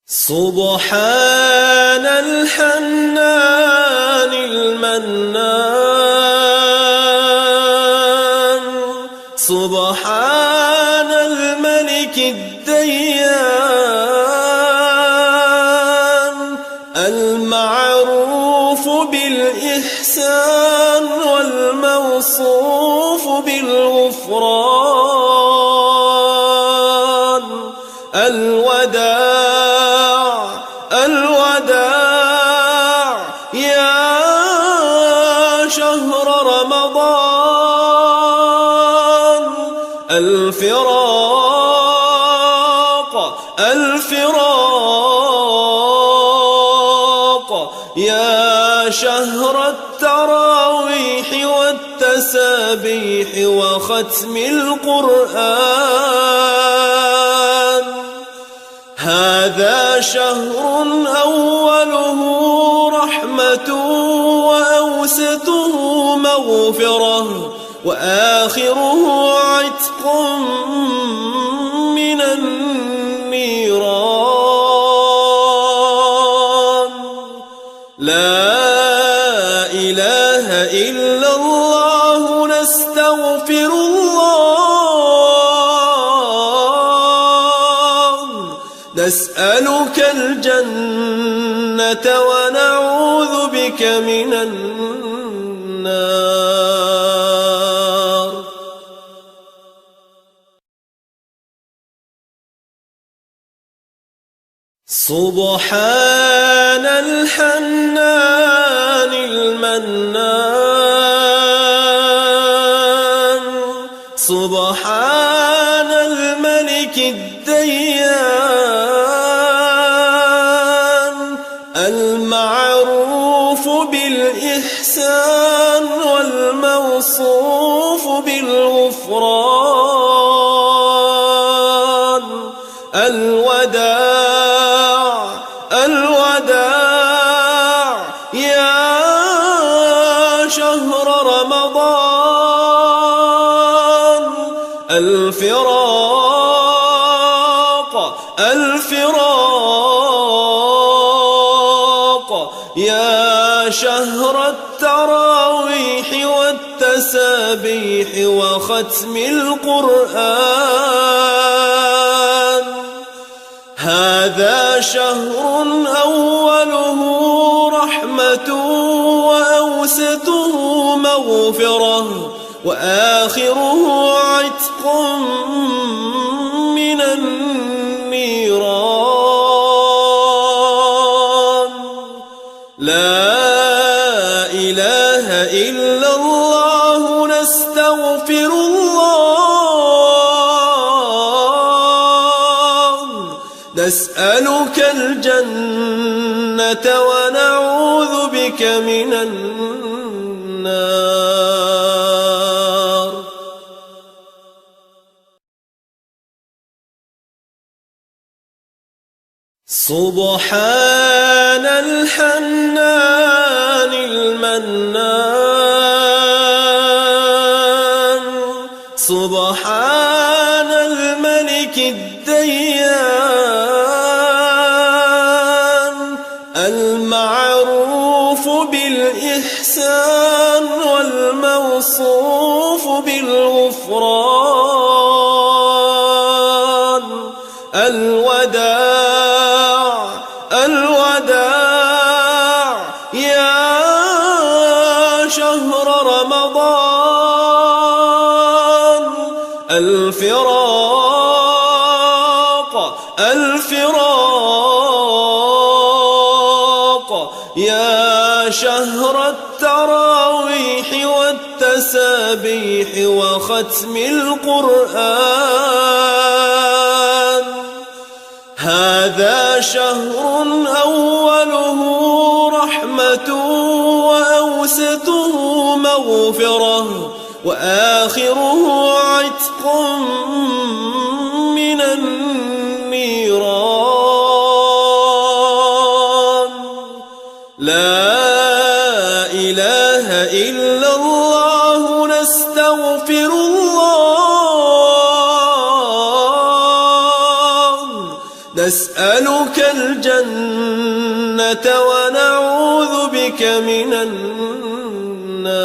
سبحان الحنان المنان، سبحان الملك الديان، المعروف بالإحسان والموصوف بالغفران. الوداع يا شهر رمضان، الفراق يا شهر التراويح والتسابيح وختم القرآن. هذا شهر أوله رحمة وأوسطه مغفرة وآخره عتق من النيران. لا إله إلا الله، نستغفر الله، نسألك الجنة ونعوذ بك من النار. سبحان الحنان المنان، سبحان الملك الديان، المعروف بالإحسان والموصوف بالغفران. الوداع يا شهر رمضان، الفراق يا شهر التراويح والتسابيح وختم القرآن. هذا شهر أوله رحمة وأوسطه مغفرة وآخره عتق من النيران. لا إله إلا الله، نستغفر الله، نسألك الجنة ونعوذ بك من النار. سبحان الحنان المنان، سبحان الملك الديان، المعروف بالإحسان والموصوف بالغفران. الوداع يا شهر رمضان، الفراق يا شهر التراويح والتسابيح وختم القرآن. هذا شهر أوله رحمة وأوسطه مغفرة وآخره عتق من النيران. لا إله إلا الله، نستغفر الله، نسألك الجنة ونعوذ بك من النار.